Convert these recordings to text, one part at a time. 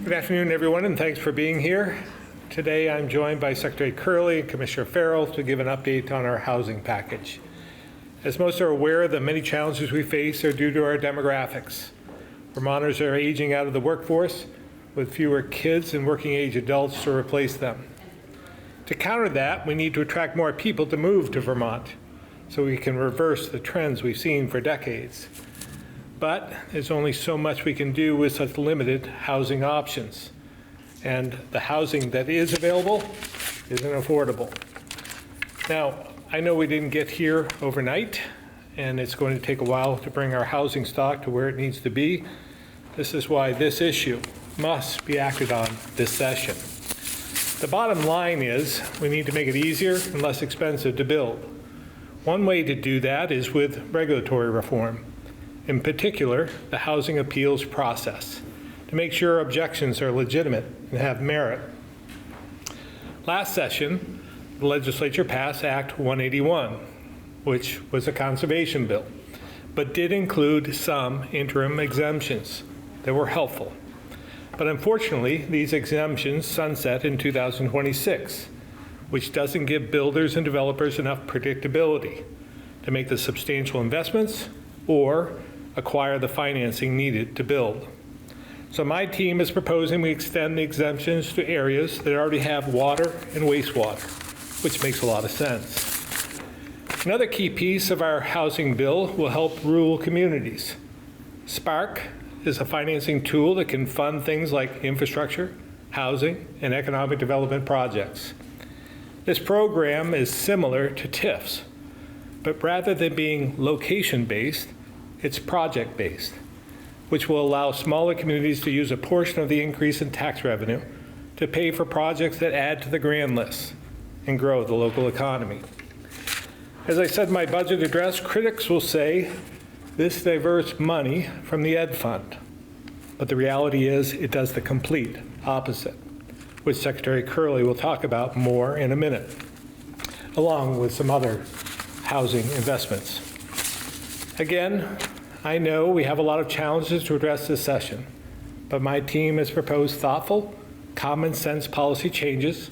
Good afternoon, everyone, and thanks for being here. Today, I'm joined by Secretary Curley and Commissioner Farrell to give an update on our housing package. As most are aware, the many challenges we face are due to our demographics. Vermonters are aging out of the workforce with fewer kids and working-age adults to replace them. To counter that, we need to attract more people to move to Vermont so we can reverse the trends we've seen for decades. But there's only so much we can do with such limited housing options. And the housing that is available isn't affordable. Now, I know we didn't get here overnight, and it's going to take a while to bring our housing stock to where it needs to be. This is why this issue must be acted on this session. The bottom line is we need to make it easier and less expensive to build. One way to do that is with regulatory reform. In particular, the housing appeals process, to make sure objections are legitimate and have merit. Last session, the legislature passed Act 181, which was a conservation bill, but did include some interim exemptions that were helpful. But unfortunately, these exemptions sunset in 2026, which doesn't give builders and developers enough predictability to make the substantial investments or acquire the financing needed to build. So my team is proposing we extend the exemptions to areas that already have water and wastewater, which makes a lot of sense. Another key piece of our housing bill will help rural communities. Spark is a financing tool that can fund things like infrastructure, housing, and economic development projects. This program is similar to TIFs, but rather than being location-based, it's project-based, which will allow smaller communities to use a portion of the increase in tax revenue to pay for projects that add to the grand list and grow the local economy. As I said in my budget address, critics will say this diverts money from the Ed Fund. But the reality is it does the complete opposite, which Secretary Curley will talk about more in a minute, along with some other housing investments. Again, I know we have a lot of challenges to address this session, but my team has proposed thoughtful, common sense policy changes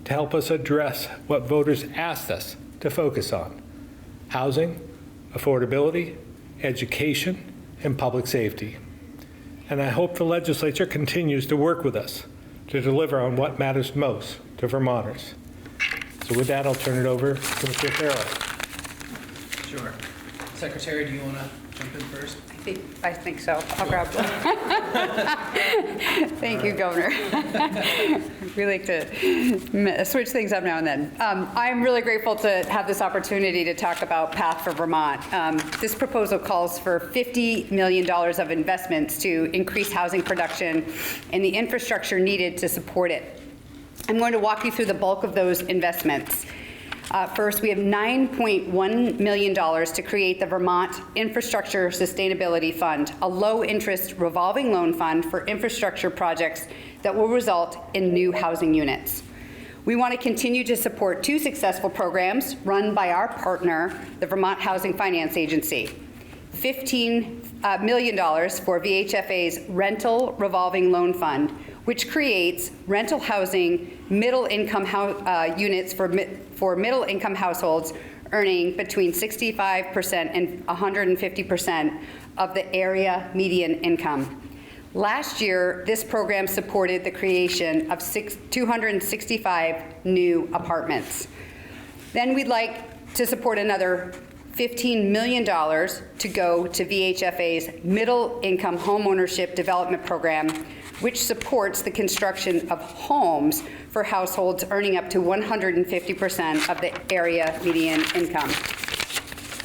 to help us address what voters asked us to focus on: housing, affordability, education, and public safety. And I hope the legislature continues to work with us to deliver on what matters most to Vermonters. So with that, I'll turn it over to Commissioner Farrell. Sure. Secretary, do you want to jump in first? I think so. I'll grab one. Thank you, Governor. We like to switch things up now and then. I'm really grateful to have this opportunity to talk about Path for Vermont. This proposal calls for $50 million of investments to increase housing production and the infrastructure needed to support it. I'm going to walk you through the bulk of those investments. First, we have $9.1 million to create the Vermont Infrastructure Sustainability Fund, a low-interest revolving loan fund for infrastructure projects that will result in new housing units. We want to continue to support two successful programs run by our partner, the Vermont Housing Finance Agency. $15 million for VHFA's Rental Revolving Loan Fund, which creates rental housing middle-income units for middle-income households earning between 65% and 150% of the area median income. Last year, this program supported the creation of 265 new apartments. Then we'd like to support another $15 million to go to VHFA's Middle Income Homeownership Development Program, which supports the construction of homes for households earning up to 150% of the area median income.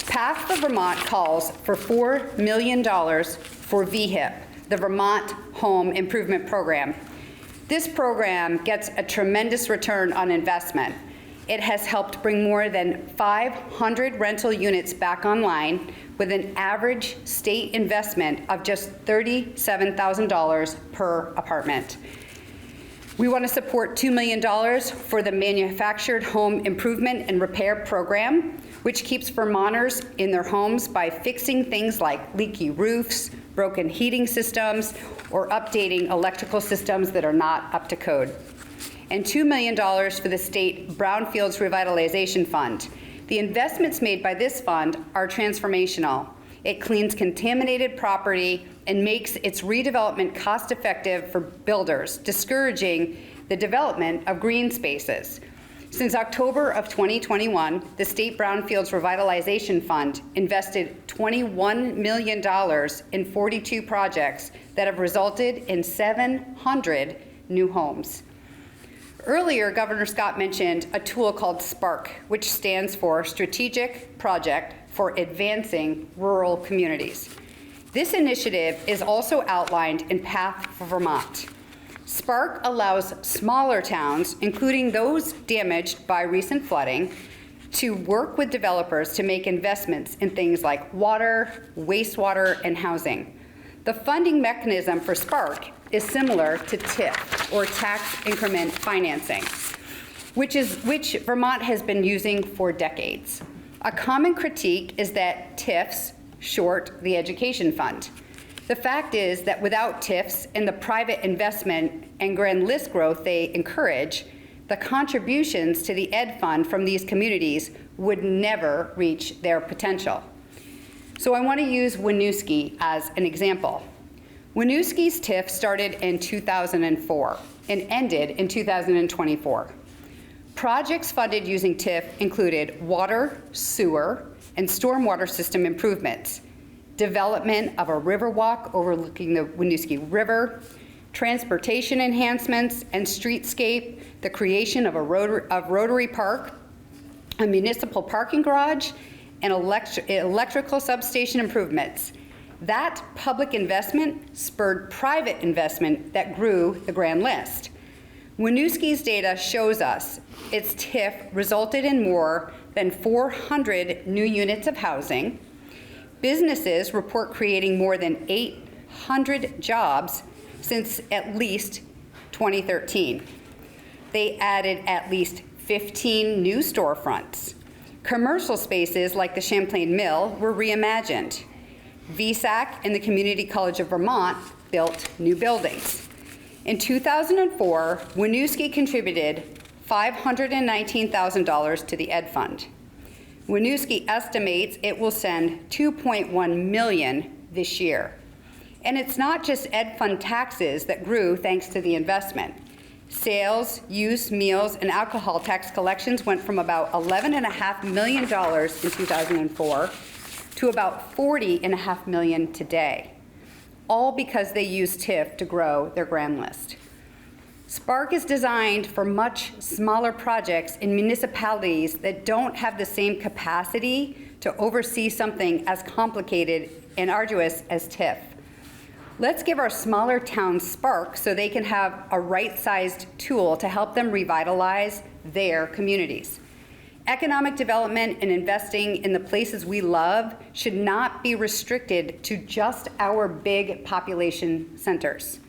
Path for Vermont calls for $4 million for VHIP, the Vermont Home Improvement Program. This program gets a tremendous return on investment. It has helped bring more than 500 rental units back online with an average state investment of just $37,000 per apartment. We want to support $2 million for the Manufactured Home Improvement and Repair Program, which keeps Vermonters in their homes by fixing things like leaky roofs, broken heating systems, or updating electrical systems that are not up to code. And $2 million for the state Brownfields Revitalization Fund. The investments made by this fund are transformational. It cleans contaminated property and makes its redevelopment cost-effective for builders, discouraging the development of green spaces. Since October of 2021, the State Brownfields Revitalization Fund invested $21 million in 42 projects that have resulted in 700 new homes. Earlier, Governor Scott mentioned a tool called SPARK, which stands for Strategic Project for Advancing Rural Communities. This initiative is also outlined in Path for Vermont. SPARK allows smaller towns, including those damaged by recent flooding, to work with developers to make investments in things like water, wastewater, and housing. The funding mechanism for SPARK is similar to TIF, or tax increment financing, which Vermont has been using for decades. A common critique is that TIFs short the education fund. The fact is that without TIFs and the private investment and grand list growth they encourage, the contributions to the ed fund from these communities would never reach their potential. So I want to use Winooski as an example. Winooski's TIF started in 2004 and ended in 2024. Projects funded using TIF included water, sewer, and stormwater system improvements, development of a river walk overlooking the Winooski River, transportation enhancements and streetscape, the creation of Rotary Park, a municipal parking garage, and electrical substation improvements. That public investment spurred private investment that grew the grand list. Winooski's data shows us its TIF resulted in more than 400 new units of housing. Businesses report creating more than 800 jobs since at least 2013. They added at least 15 new storefronts. Commercial spaces like the Champlain Mill were reimagined. VSAC and the Community College of Vermont built new buildings. In 2004, Winooski contributed $519,000 to the Ed Fund. Winooski estimates it will send $2.1 million this year. And it's not just Ed Fund taxes that grew thanks to the investment. Sales, use, meals, and alcohol tax collections went from about $11.5 million in 2004 to about $40.5 million today, all because they used TIF to grow their grand list. SPARK is designed for much smaller projects in municipalities that don't have the same capacity to oversee something as complicated and arduous as TIF. Let's give our smaller towns SPARK so they can have a right-sized tool to help them revitalize their communities. Economic development and investing in the places we love should not be restricted to just our big population centers.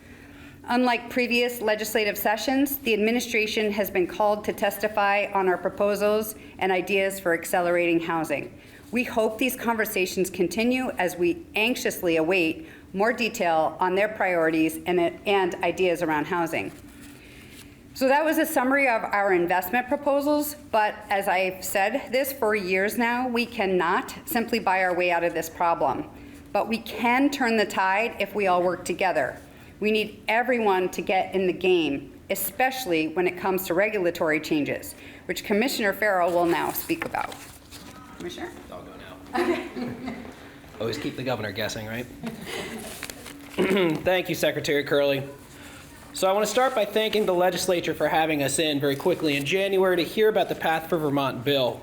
Unlike previous legislative sessions, the administration has been called to testify on our proposals and ideas for accelerating housing. We hope these conversations continue as we anxiously await more detail on their priorities and ideas around housing. So that was a summary of our investment proposals, but as I've said this for years now, we cannot simply buy our way out of this problem. But we can turn the tide if we all work together. We need everyone to get in the game, especially when it comes to regulatory changes, which Commissioner Farrell will now speak about. Commissioner? I'll go now. Always keep the governor guessing, right? Thank you, Secretary Curley. So I want to start by thanking the legislature for having us in very quickly in January to hear about the Path for Vermont bill.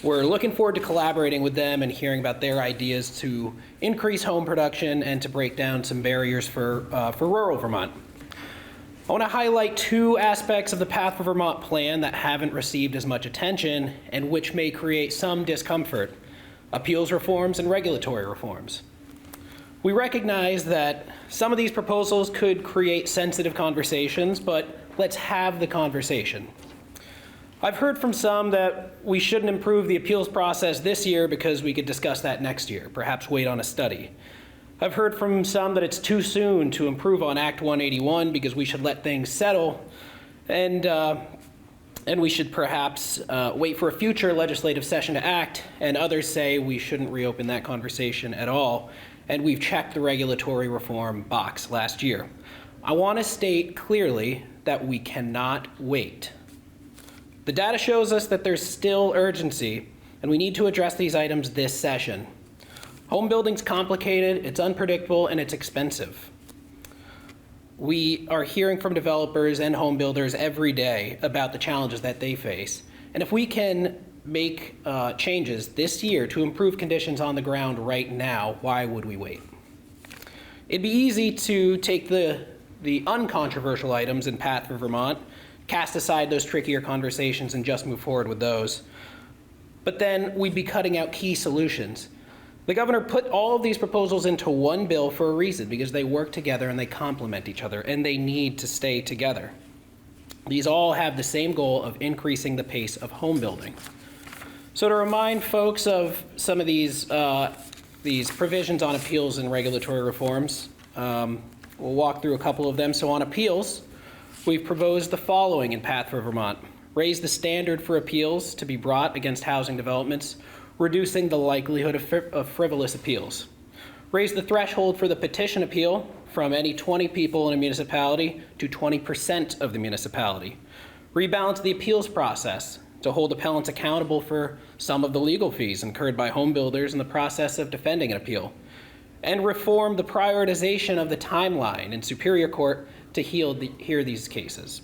We're looking forward to collaborating with them and hearing about their ideas to increase home production and to break down some barriers for rural Vermont. I want to highlight two aspects of the Path for Vermont plan that haven't received as much attention and which may create some discomfort: appeals reforms and regulatory reforms. We recognize that some of these proposals could create sensitive conversations, but let's have the conversation. I've heard from some that we shouldn't improve the appeals process this year because we could discuss that next year, perhaps wait on a study. I've heard from some that it's too soon to improve on Act 181 because we should let things settle, and we should perhaps wait for a future legislative session to act, and others say we shouldn't reopen that conversation at all, and we've checked the regulatory reform box last year. I want to state clearly that we cannot wait. The data shows us that there's still urgency, and we need to address these items this session. Home building's complicated, it's unpredictable, and it's expensive. We are hearing from developers and home builders every day about the challenges that they face. And if we can make changes this year to improve conditions on the ground right now, why would we wait? It'd be easy to take the uncontroversial items in Path for Vermont, cast aside those trickier conversations, and just move forward with those. But then we'd be cutting out key solutions. The governor put all of these proposals into one bill for a reason, because they work together and they complement each other, and they need to stay together. These all have the same goal of increasing the pace of home building. So to remind folks of some of these provisions on appeals and regulatory reforms, we'll walk through a couple of them. So on appeals, we've proposed the following in Path for Vermont. Raise the standard for appeals to be brought against housing developments, reducing the likelihood of frivolous appeals. Raise the threshold for the petition appeal from any 20 people in a municipality to 20% of the municipality. Rebalance the appeals process to hold appellants accountable for some of the legal fees incurred by home builders in the process of defending an appeal. And reform the prioritization of the timeline in Superior Court to hear these cases.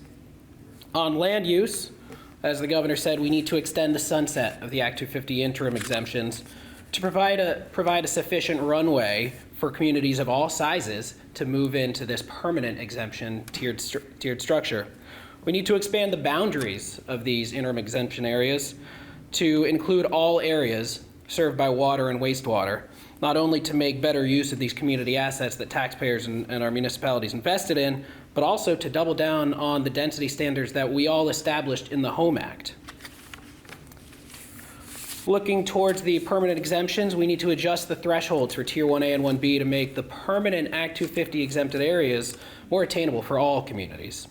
On land use, as the governor said, we need to extend the sunset of the Act 250 interim exemptions to provide a sufficient runway for communities of all sizes to move into this permanent exemption tiered structure. We need to expand the boundaries of these interim exemption areas to include all areas served by water and wastewater, not only to make better use of these community assets that taxpayers and our municipalities invested in, but also to double down on the density standards that we all established in the Home Act. Looking towards the permanent exemptions, we need to adjust the thresholds for Tier 1A and 1B to make the permanent Act 250 exempted areas more attainable for all communities.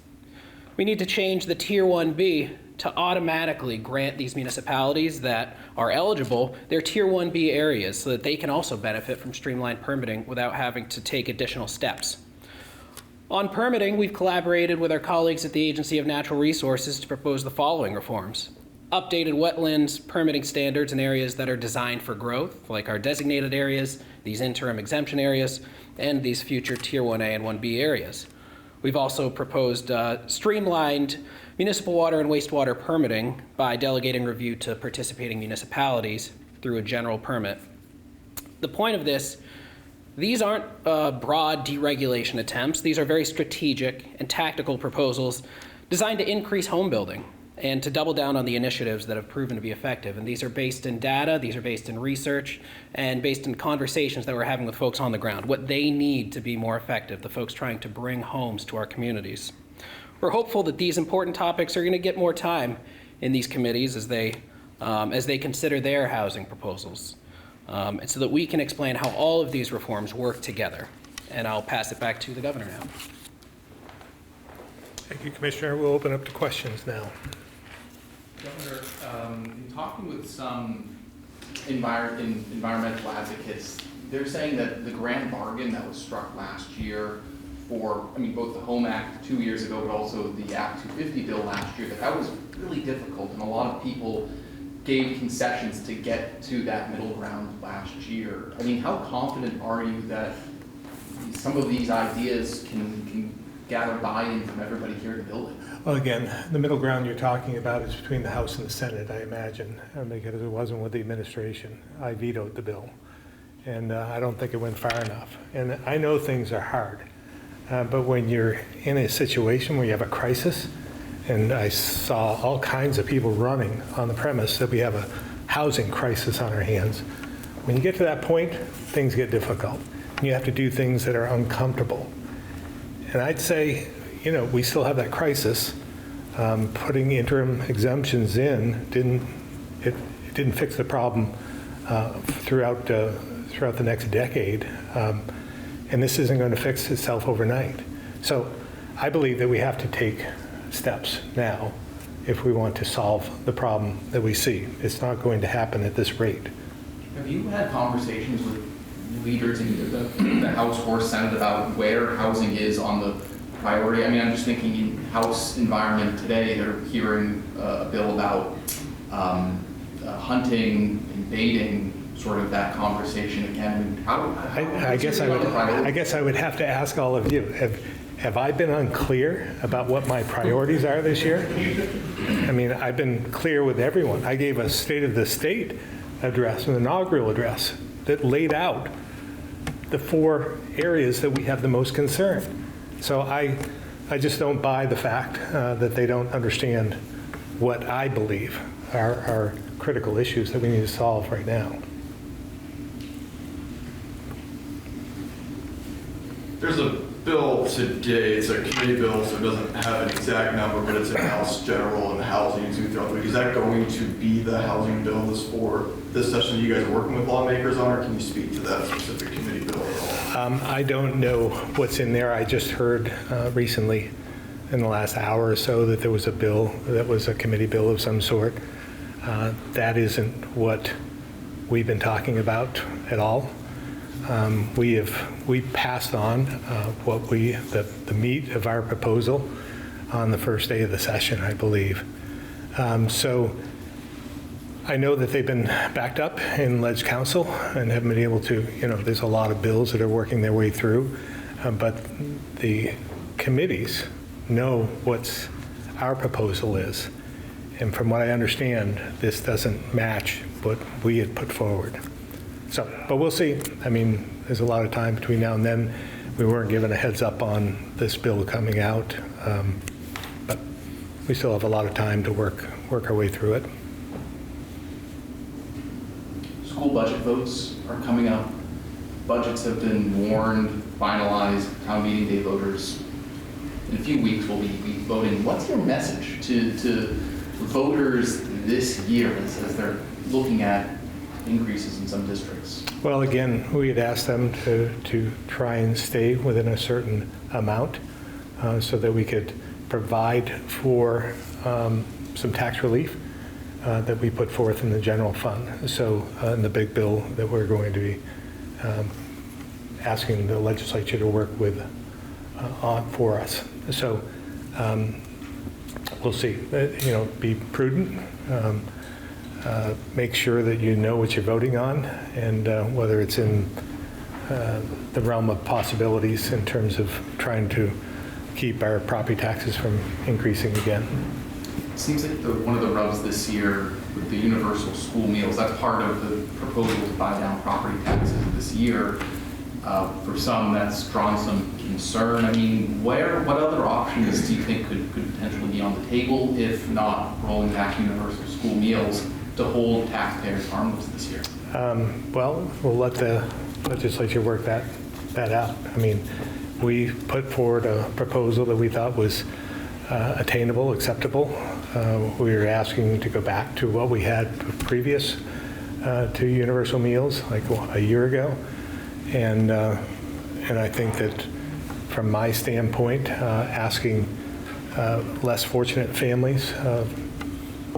We need to change the Tier 1B to automatically grant these municipalities that are eligible their Tier 1B areas so that they can also benefit from streamlined permitting without having to take additional steps. On permitting, we've collaborated with our colleagues at the Agency of Natural Resources to propose the following reforms. Updated wetlands permitting standards in areas that are designed for growth, like our designated areas, these interim exemption areas, and these future Tier 1A and 1B areas. We've also proposed streamlined municipal water and wastewater permitting by delegating review to participating municipalities through a general permit. The point of this, these aren't broad deregulation attempts. These are very strategic and tactical proposals designed to increase home building and to double down on the initiatives that have proven to be effective. And these are based in data, these are based in research, and based in conversations that we're having with folks on the ground, what they need to be more effective, the folks trying to bring homes to our communities. We're hopeful that these important topics are going to get more time in these committees as they consider their housing proposals. And so that we can explain how all of these reforms work together. And I'll pass it back to the governor now. Thank you, Commissioner. We'll open up to questions now. Governor, in talking with some environmental advocates, they're saying that the grand bargain that was struck last year for, both the Home Act 2 years ago, but also the Act 250 bill last year, that was really difficult, and a lot of people gave concessions to get to that middle ground last year. How confident are you that some of these ideas can gather buy-in from everybody here in the building? Well, again, the middle ground you're talking about is between the House and the Senate, I imagine, because it wasn't with the administration. I vetoed the bill, and I don't think it went far enough. And I know things are hard, but when you're in a situation where you have a crisis, and I saw all kinds of people running on the premise that we have a housing crisis on our hands, when you get to that point, things get difficult. You have to do things that are uncomfortable. And I'd say, we still have that crisis. Putting interim exemptions in didn't fix the problem throughout the next decade. and this isn't going to fix itself overnight. So I believe that we have to take steps now if we want to solve the problem that we see. It's not going to happen at this rate. Have you had conversations with leaders in either the House or Senate about where housing is on the priority? I mean, I'm just thinking in House environment today, they're hearing a bill about hunting and baiting, sort of that conversation again. I guess I would have to ask all of you, have I been unclear about what my priorities are this year? I mean, I've been clear with everyone. I gave a State of the State address, an inaugural address, that laid out the 4 areas that we have the most concern. So I just don't buy the fact that they don't understand what I believe are critical issues that we need to solve right now. There's a bill today, it's a committee bill, so it doesn't have an exact number, but it's in House General and Housing and throughout the week. Is that going to be the housing bill for this session you guys are working with lawmakers on, or can you speak to that specific committee bill at all? I don't know what's in there. I just heard recently in the last hour or so that there was a bill that was a committee bill of some sort. That isn't what we've been talking about at all. We passed on the meat of our proposal on the first day of the session, I believe. So I know that they've been backed up in Ledge Council and haven't been able to, there's a lot of bills that are working their way through, but the committees know what our proposal is. And from what I understand, this doesn't match what we had put forward. So, but we'll see. I mean, there's a lot of time between now and then. We weren't given a heads up on this bill coming out, but we still have a lot of time to work our way through it. School budget votes are coming up. Budgets have been warned, finalized. Town meeting day voters in a few weeks will be voting. What's your message to voters this year as they're looking at increases in some districts? Well, again, we had asked them to try and stay within a certain amount so that we could provide for some tax relief that we put forth in the general fund. So in the big bill that we're going to be asking the legislature to work with on for us. So we'll see. Be prudent. Make sure that you know what you're voting on, and whether it's in the realm of possibilities in terms of trying to keep our property taxes from increasing again. It seems like one of the rubs this year with the universal school meals, that's part of the proposal to buy down property taxes this year. For some, that's drawn some concern. I mean, what other options do you think could potentially be on the table, if not rolling back universal school meals, to hold taxpayers harmless this year? Well, we'll let the legislature work that out. I mean, we put forward a proposal that we thought was attainable, acceptable. We were asking to go back to what we had previous to universal meals, like a year ago. And I think that from my standpoint, asking less fortunate families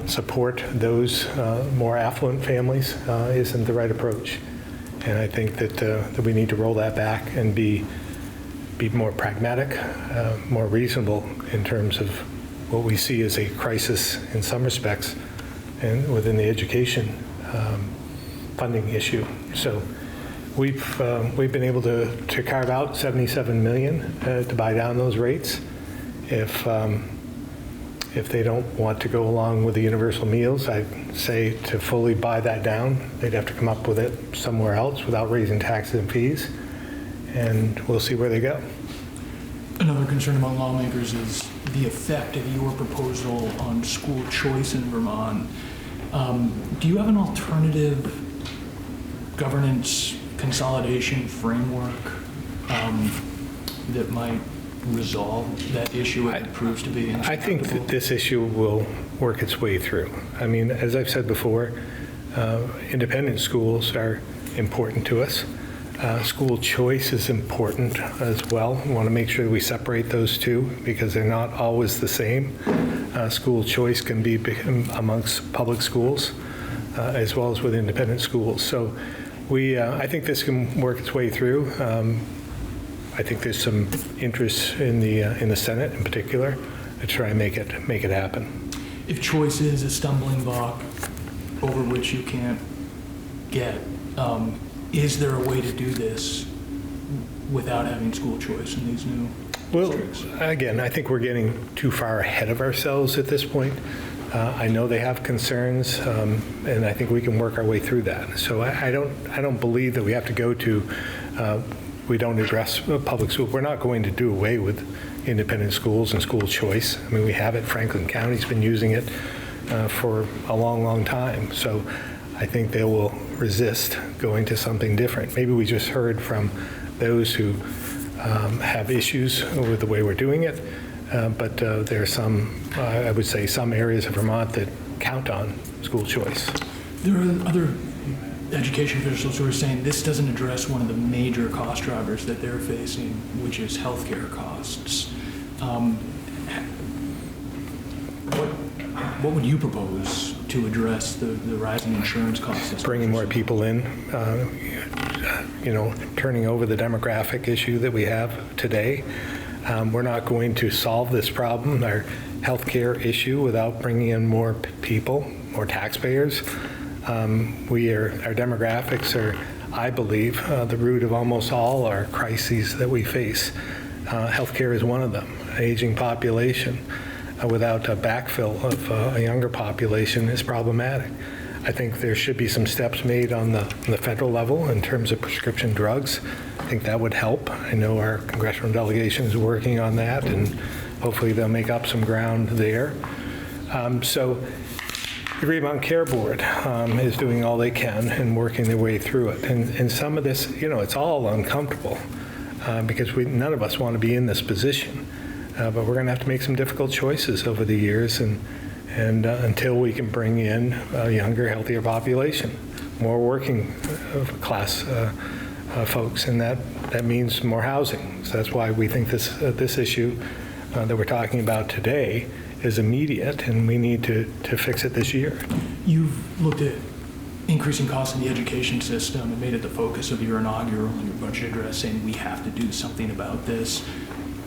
support those more affluent families isn't the right approach. And I think that we need to roll that back and be more pragmatic, more reasonable in terms of what we see as a crisis in some respects and within the education funding issue. So we've been able to carve out $77 million to buy down those rates. If they don't want to go along with the universal meals, I'd say to fully buy that down, they'd have to come up with it somewhere else without raising taxes and fees, and we'll see where they go. Another concern among lawmakers is the effect of your proposal on school choice in Vermont. Do you have an alternative governance consolidation framework that might resolve that issue if it proves to be intractable? I think that this issue will work its way through. I mean, as I've said before, independent schools are important to us. School choice is important as well. We want to make sure that we separate those two because they're not always the same. School choice can be amongst public schools as well as with independent schools. So I think this can work its way through. I think there's some interest in the Senate in particular to try and make it happen. If choice is a stumbling block over which you can't get, is there a way to do this without having school choice in these new Well, districts? again, I think we're getting too far ahead of ourselves at this point. I know they have concerns, and I think we can work our way through that. So I don't believe that we have to go to, we don't address public school. We're not going to do away with independent schools and school choice. I mean, we have it. Franklin County's been using it for a long, long time. So I think they will resist going to something different. Maybe we just heard from those who have issues with the way we're doing it, but there are some, I would say, some areas of Vermont that count on school choice. There are other education officials who are saying this doesn't address one of the major cost drivers that they're facing, which is healthcare costs. What would you propose to address the rising insurance costs? Bringing more people in, turning over the demographic issue that we have today. We're not going to solve this problem, our healthcare issue, without bringing in more people, more taxpayers. Our demographics are, I believe, the root of almost all our crises that we face. Healthcare is one of them. An aging population without a backfill of a younger population is problematic. I think there should be some steps made on the federal level in terms of prescription drugs. I think that would help. I know our congressional delegation is working on that, and hopefully they'll make up some ground there. So the Green Care Board is doing all they can and working their way through it. And some of this, it's all uncomfortable because none of us want to be in this position. But we're going to have to make some difficult choices over the years and until we can bring in a younger, healthier population, more working class folks, and that means more housing. So that's why we think this issue that we're talking about today is immediate, and we need to fix it this year. You've looked at increasing costs in the education system and made it the focus of your inaugural and your budget address, saying we have to do something about this.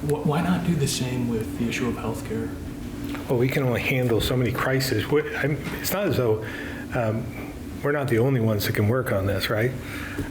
Why not do the same with the issue of healthcare? Well, we can only handle so many crises. It's not as though we're not the only ones that can work on this, right?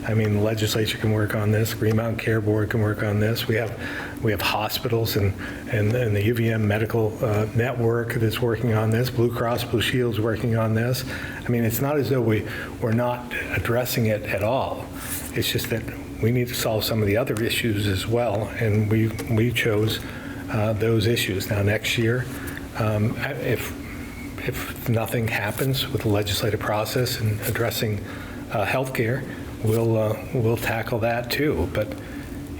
I mean, the legislature can work on this. Green Mountain Care Board can work on this. We have hospitals and the UVM Medical Network that's working on this. Blue Cross Blue Shield's working on this. I mean, it's not as though we're not addressing it at all. It's just that we need to solve some of the other issues as well, and we chose those issues. Now, next year, if nothing happens with the legislative process and addressing health care, we'll tackle that too. But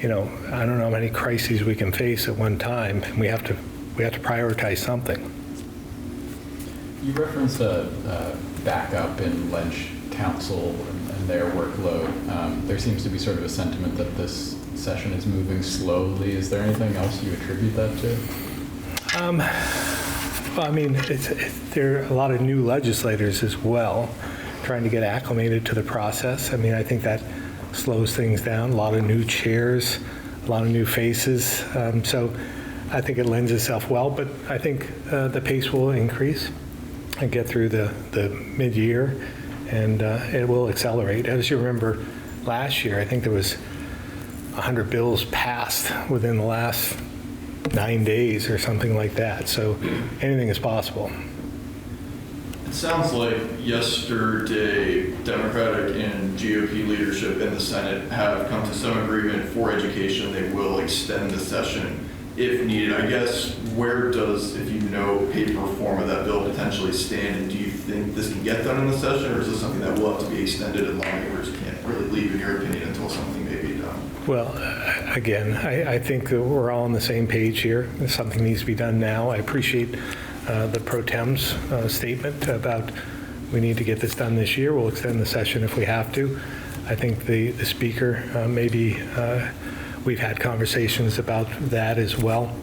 I don't know how many crises we can face at one time, and we have to prioritize something. You referenced a backup in Ledge Council and their workload. There seems to be sort of a sentiment that this session is moving slowly. Is there anything else you attribute that to? Well, I mean, there are a lot of new legislators as well, trying to get acclimated to the process. I mean, I think that slows things down. A lot of new chairs, a lot of new faces. So I think it lends itself well, but I think the pace will increase and get through the mid-year, and it will accelerate. As you remember, last year, I think there was 100 bills passed within the last 9 days or something like that. So anything is possible. It sounds like yesterday, Democratic and GOP leadership in the Senate have come to some agreement for education. They will extend the session if needed. I guess, where does, if you know, paper form of that bill potentially stand? And do you think this can get done in the session, or is this something that will have to be extended and lawmakers can't really leave, in your opinion, until something may be done? Well, again, I think that we're all on the same page here. Something needs to be done now. I appreciate the pro tem's statement about we need to get this done this year. We'll extend the session if we have to. I think the speaker, maybe we've had conversations about that as well.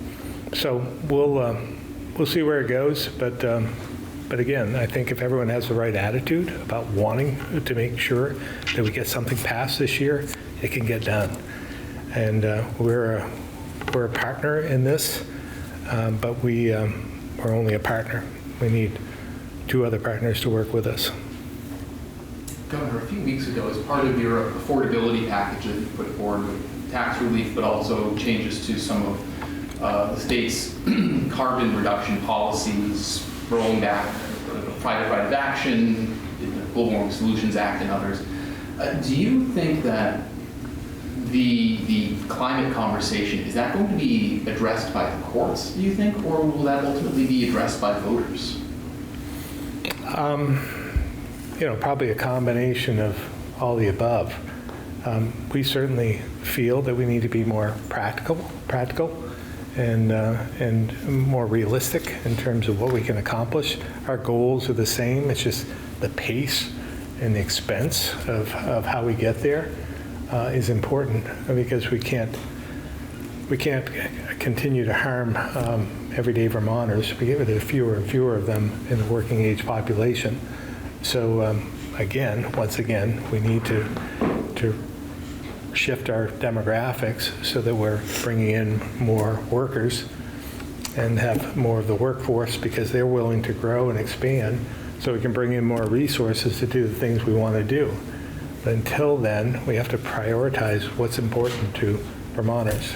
So we'll see where it goes, but again, I think if everyone has the right attitude about wanting to make sure that we get something passed this year, it can get done. And we're a partner in this, but we're only a partner. We need 2 other partners to work with us. Governor, a few weeks ago, as part of your affordability package that you put forward with tax relief, but also changes to some of the state's carbon reduction policies, rolling back private right of action, the Global Warming Solutions Act, and others. Do you think that the climate conversation, is that going to be addressed by the courts, do you think, or will that ultimately be addressed by voters? Probably a combination of all the above. We certainly feel that we need to be more practical, and more realistic in terms of what we can accomplish. Our goals are the same. It's just the pace and the expense of how we get there is important, because we can't continue to harm everyday Vermonters. We get fewer and fewer of them in the working age population. So once again, we need to shift our demographics so that we're bringing in more workers and have more of the workforce, because they're willing to grow and expand, so we can bring in more resources to do the things we want to do. But until then, we have to prioritize what's important to Vermonters,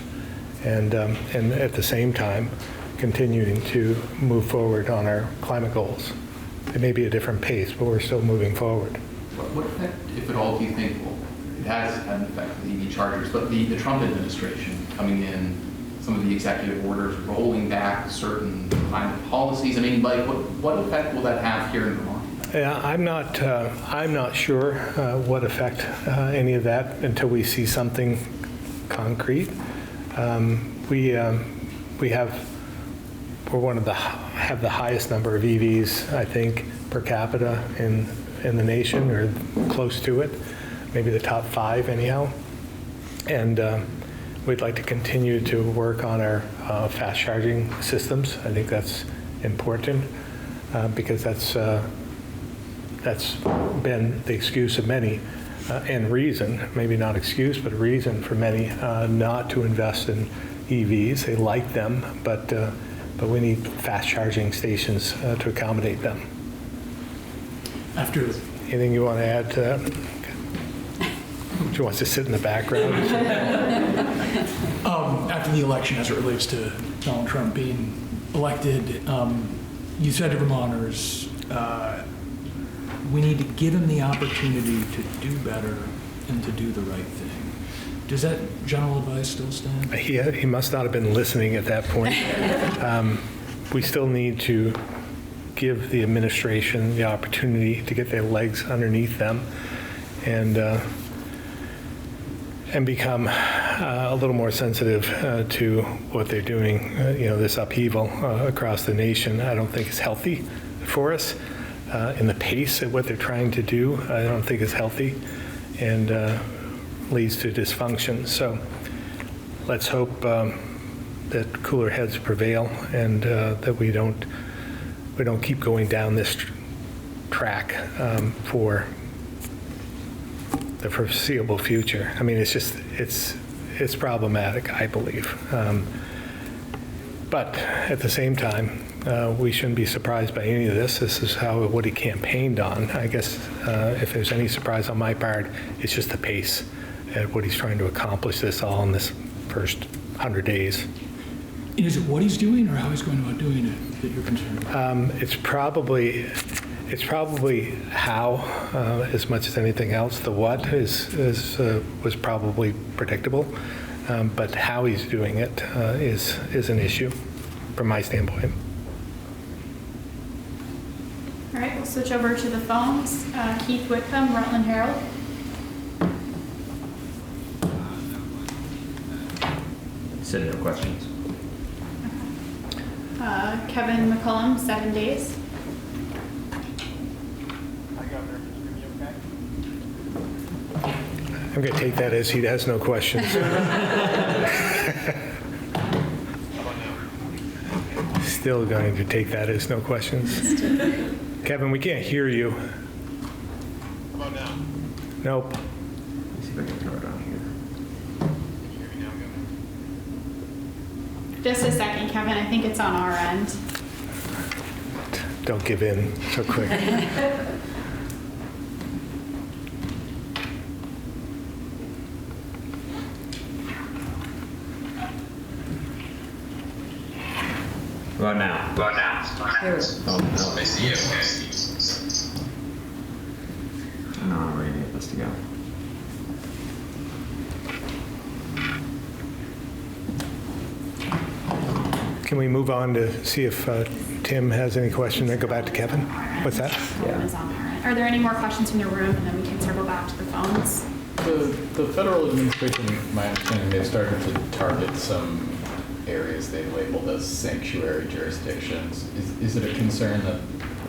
and at the same time, continuing to move forward on our climate goals. It may be a different pace, but we're still moving forward. What effect, if at all, do you think, well, it has had an effect with EV chargers, but the Trump administration coming in, some of the executive orders rolling back certain climate policies, I mean, like, what effect will that have here in Vermont? Yeah, I'm not sure what effect any of that until we see something concrete. Have the highest number of EVs, I think, per capita in the nation, or close to it, maybe the top 5 anyhow. And we'd like to continue to work on our fast charging systems. I think that's important, because that's been the excuse of many, and reason, maybe not excuse, but reason for many not to invest in EVs. They like them, but we need fast charging stations to accommodate them. Anything you want to add to that? She wants to sit in the background. After the election, as it relates to Donald Trump being elected, you said to Vermonters, we need to give him the opportunity to do better and to do the right thing. Does that general advice still stand? He must not have been listening at that point. We still need to give the administration the opportunity to get their legs underneath them and become a little more sensitive to what they're doing. This upheaval across the nation, I don't think is healthy for us. In the pace at what they're trying to do, I don't think is healthy, and leads to dysfunction. So let's hope that cooler heads prevail, and that we don't keep going down this track for the foreseeable future. I mean, it's problematic, I believe. But at the same time, we shouldn't be surprised by any of this. This is what he campaigned on. I guess if there's any surprise on my part, it's just the pace at what he's trying to accomplish this all in this first 100 days. Is it what he's doing or how he's going about doing it that you're concerned about? It's probably how, as much as anything else. The what was probably predictable, but how he's doing it is an issue from my standpoint. All right, we'll switch over to the phones. Keith Whitcomb, Rutland Herald. Said no questions. Kevin McCullum, 7 Days. I'm going to take that as he has no questions. Still going to take that as no questions. Kevin, we can't hear you. How about now? Nope. Let me see if I can throw it on here. Just a second, Kevin, I think it's on our end. Don't give in so quick. About now. There we go. Oh, no. I see you. No, I'm ready to get this to go. Can we move on to see if Tim has any questions, then go back to Kevin? What's that? Phone is on our end. Are there any more questions from the room, and then we can circle back to the phones? The federal administration, my understanding, they've started to target some areas they've labeled as sanctuary jurisdictions. Is it a concern that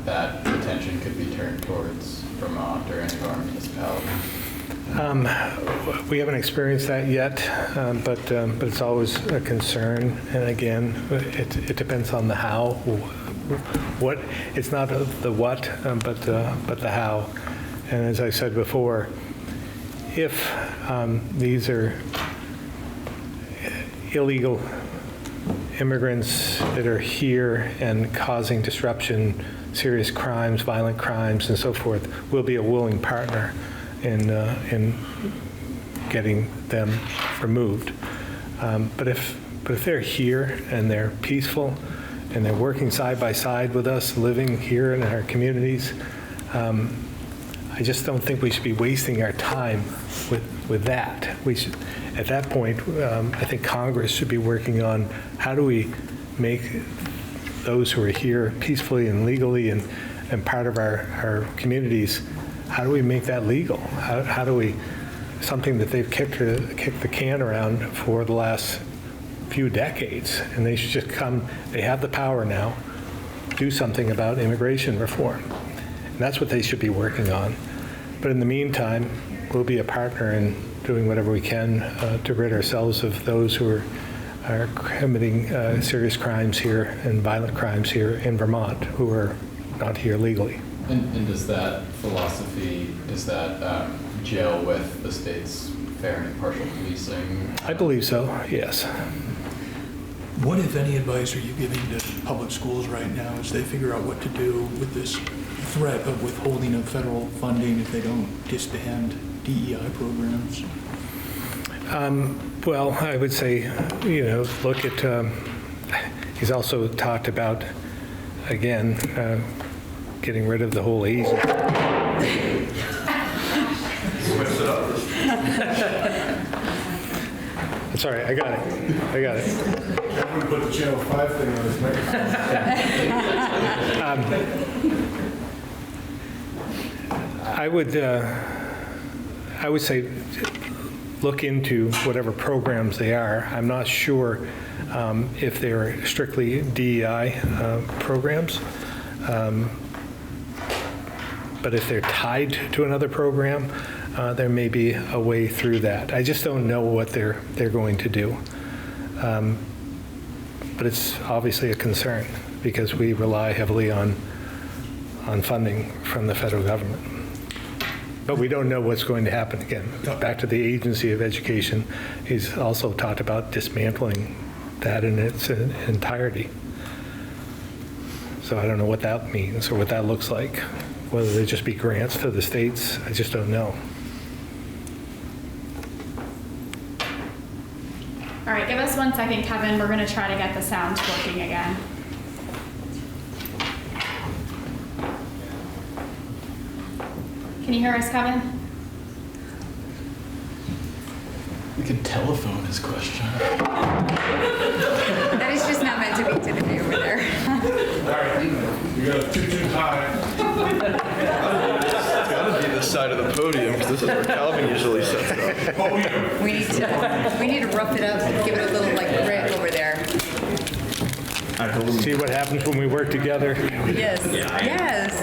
that attention could be turned towards Vermont or any of our municipalities? We haven't experienced that yet, but it's always a concern. And again, it depends on the how. What it's not the what, but the how. And as I said before, if these are illegal immigrants that are here and causing disruption, serious crimes, violent crimes, and so forth, we'll be a willing partner in getting them removed. But if they're here and they're peaceful and they're working side by side with us, living here in our communities, I just don't think we should be wasting our time with that. We should, at that point, I think Congress should be working on how do we make those who are here peacefully and legally and part of our communities, how do we make that legal? How do we, something that they've kicked the can around for the last few decades, and they should just come, they have the power now, do something about immigration reform. And that's what they should be working on. But in the meantime, we'll be a partner in doing whatever we can to rid ourselves of those who are committing serious crimes here and violent crimes here in Vermont who are not here legally. And does that philosophy, does that gel with the state's fair and impartial policing? I believe so, yes. What, if any, advice are you giving to public schools right now as they figure out what to do with this threat of withholding of federal funding if they don't disband DEI programs? Well, I would say, look at, he's also talked about, again, getting rid of the whole Asian. Switch it up. Sorry, I got it. We put the Channel 5 thing on his microphone. I would say look into whatever programs they are. I'm not sure if they're strictly DEI programs, but if they're tied to another program, there may be a way through that. I just don't know what they're going to do. But it's obviously a concern because we rely heavily on funding from the federal government. But we don't know what's going to happen again. Back to the Agency of Education, he's also talked about dismantling that in its entirety. So I don't know what that means or what that looks like. Whether they just be grants to the states, I just don't know. All right, give us 1 second, Kevin. We're going to try to get the sound working again. Can you hear us, Kevin? We could telephone his question. That is just not meant to be Timothy over there. All right, you got a too high. It's gotta be this side of the podium, because this is where Calvin usually sets it up. We need to rough it up and give it a little like grit over there. See what happens when we work together. Yes, yes.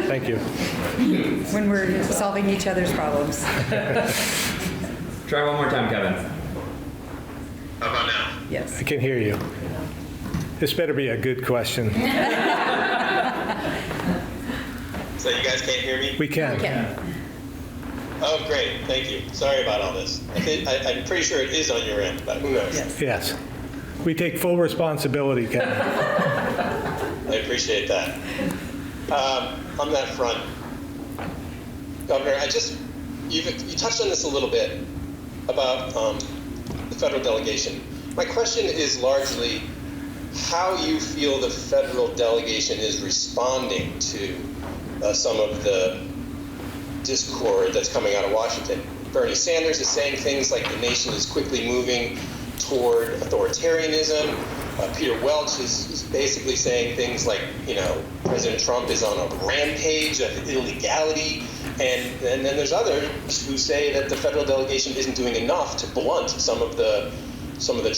Thank you. When we're solving each other's problems. Try one more time, Kevin. How about now? Yes. I can hear you. This better be a good question. So you guys can't hear me? We can. Oh, great. Thank you. Sorry about all this. I'm pretty sure it is on your end, but who knows? Yes. We take full responsibility, Kevin. I appreciate that. On that front, Governor, you touched on this a little bit about the federal delegation. My question is largely how you feel the federal delegation is responding to some of the discord that's coming out of Washington. Bernie Sanders is saying things like the nation is quickly moving toward authoritarianism. Peter Welch is basically saying things like, President Trump is on a rampage of illegality. And then there's others who say that the federal delegation isn't doing enough to blunt some of the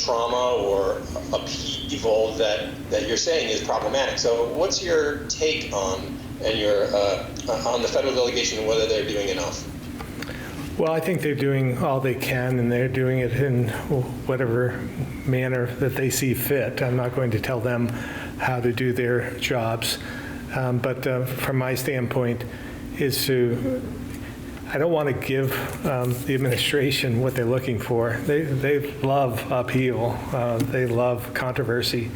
trauma or upheaval that you're saying is problematic. So what's your take on the federal delegation and whether they're doing enough? Well, I think they're doing all they can, and they're doing it in whatever manner that they see fit. I'm not going to tell them how to do their jobs. But from my standpoint, I don't want to give the administration what they're looking for. They love upheaval. They love controversy.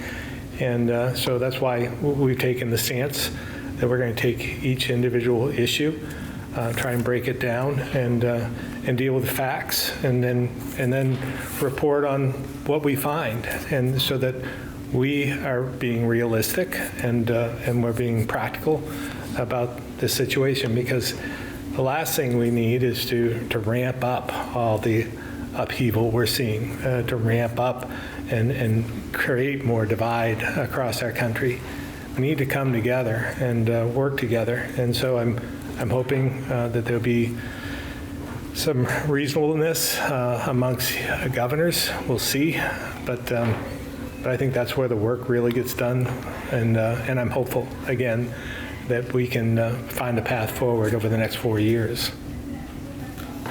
And so that's why we've taken the stance that we're going to take each individual issue, try and break it down, and deal with the facts, and then report on what we find, and so that we are being realistic and we're being practical about the situation, because the last thing we need is to ramp up all the upheaval we're seeing, to ramp up and create more divide across our country. We need to come together and work together. And so I'm hoping that there'll be some reasonableness amongst governors. We'll see, but I think that's where the work really gets done. And I'm hopeful again that we can find a path forward over the next 4 years.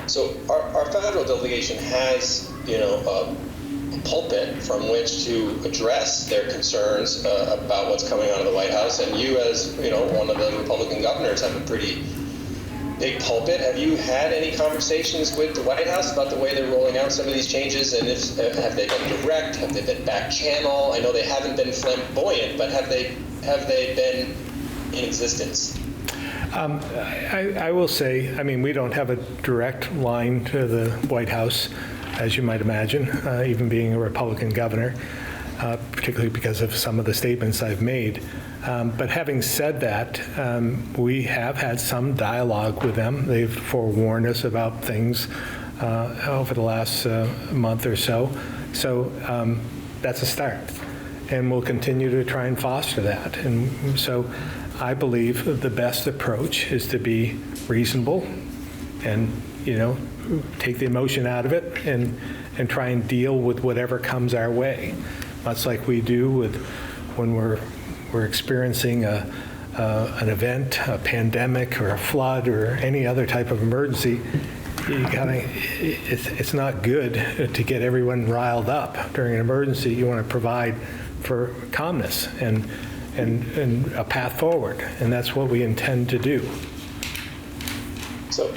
So our federal delegation has, a pulpit from which to address their concerns about what's coming out of the White House. And you, as one of the Republican governors, have a pretty big pulpit. Have you had any conversations with the White House about the way they're rolling out some of these changes? And have they been direct? Have they been back channel? I know they haven't been flamboyant, but have they been in existence? I will say, we don't have a direct line to the White House, as you might imagine, even being a Republican governor, particularly because of some of the statements I've made. But having said that, we have had some dialogue with them. They've forewarned us about things over the last month or so. So that's a start. And we'll continue to try and foster that. And so I believe the best approach is to be reasonable and, take the emotion out of it and try and deal with whatever comes our way. Much like we do when we're experiencing an event, a pandemic or a flood or any other type of emergency. It's not good to get everyone riled up during an emergency. You want to provide for calmness and a path forward, and that's what we intend to do. So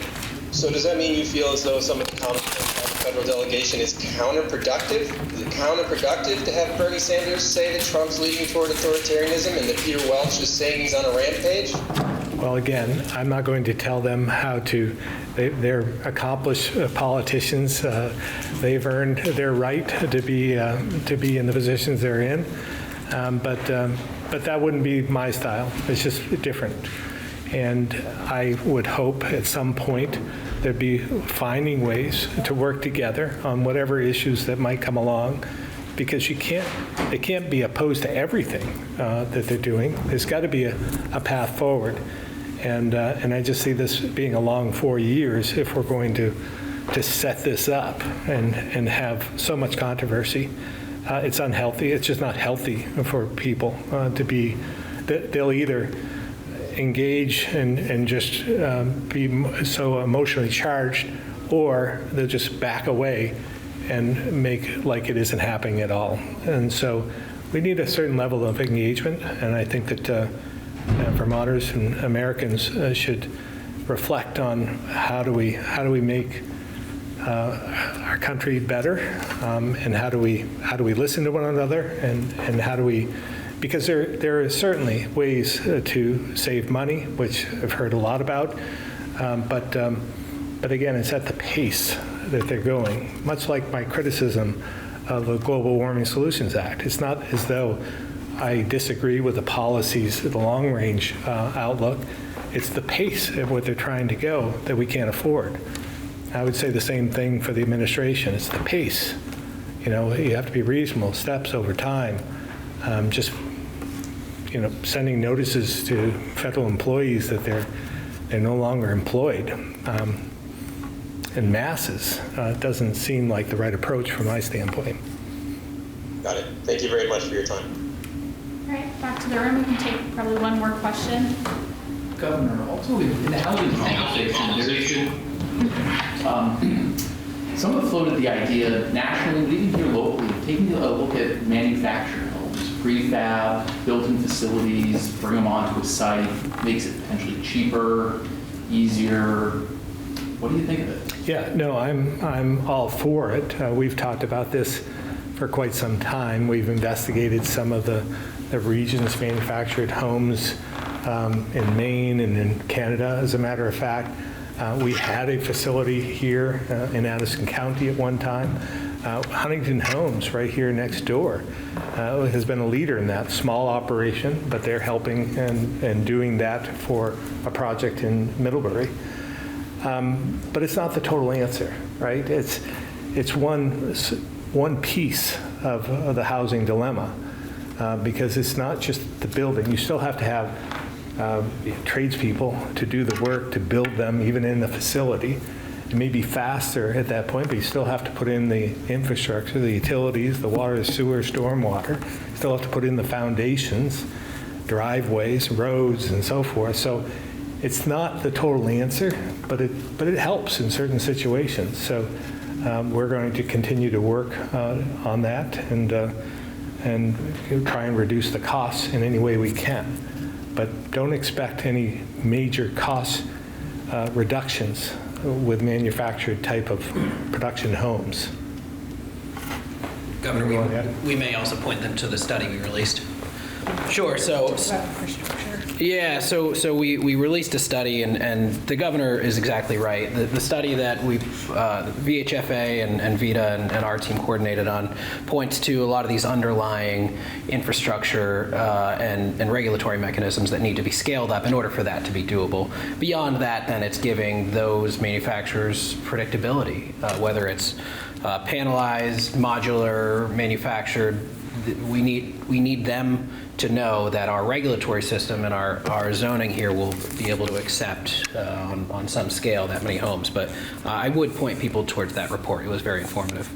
does that mean you feel as though some of the comments by the federal delegation is counterproductive? Is it counterproductive to have Bernie Sanders say that Trump's leading toward authoritarianism and that Peter Welch is saying he's on a rampage? Well, again, I'm not going to tell them how to. They're accomplished politicians. They've earned their right to be in the positions they're in. But that wouldn't be my style. It's just different. And I would hope at some point there'd be finding ways to work together on whatever issues that might come along, because they can't be opposed to everything that they're doing. There's got to be a path forward. And I just see this being a long 4 years if we're going to set this up and have so much controversy. It's unhealthy. It's just not healthy for people to be. They'll either engage and just be so emotionally charged, or they'll just back away and make like it isn't happening at all. And so we need a certain level of engagement, and I think that Vermonters and Americans should reflect on how do we make our country better, and how do we listen to one another, and how do we, because there are certainly ways to save money, which I've heard a lot about, but again, it's at the pace that they're going. Much like my criticism of the Global Warming Solutions Act, it's not as though I disagree with the policies, the long-range outlook. It's the pace of what they're trying to go that we can't afford. I would say the same thing for the administration. It's the pace. You know, you have to be reasonable steps over time. Just, you know, sending notices to federal employees that they're no longer employed in masses doesn't seem like the right approach from my standpoint. Got it. Thank you very much for your time. All right, back to the room. We can take probably one more question. Governor, also in the housing conversation, there should, some have floated the idea nationally, but even here locally, taking a look at manufactured homes, prefab, built-in facilities, bring them onto a site, makes it potentially cheaper, easier. What do you think of it? Yeah, no, I'm all for it. We've talked about this for quite some time. We've investigated some of the region's manufactured homes in Maine and in Canada, as a matter of fact. We had a facility here in Addison County at one time. Huntington Homes, right here next door, has been a leader in that small operation, but they're helping and doing that for a project in Middlebury. But it's not the total answer, right? It's one piece of the housing dilemma, because it's not just the building. You still have to have tradespeople to do the work to build them, even in the facility. It may be faster at that point, but you still have to put in the infrastructure, the utilities, the water, the sewer, stormwater. You still have to put in the foundations, driveways, roads, and so forth. So it's not the total answer, but it helps in certain situations. So we're going to continue to work on that and try and reduce the costs in any way we can. But don't expect any major cost reductions with manufactured type of production homes. Governor, we may also point them to the study we released. Sure. So yeah, so we released a study, and the governor is exactly right. The study that we VHFA and VITA and our team coordinated on points to a lot of these underlying infrastructure and regulatory mechanisms that need to be scaled up in order for that to be doable. Beyond that, then it's giving those manufacturers predictability, whether it's panelized, modular, manufactured. We need them to know that our regulatory system and our zoning here will be able to accept on some scale that many homes. But I would point people towards that report. It was very informative.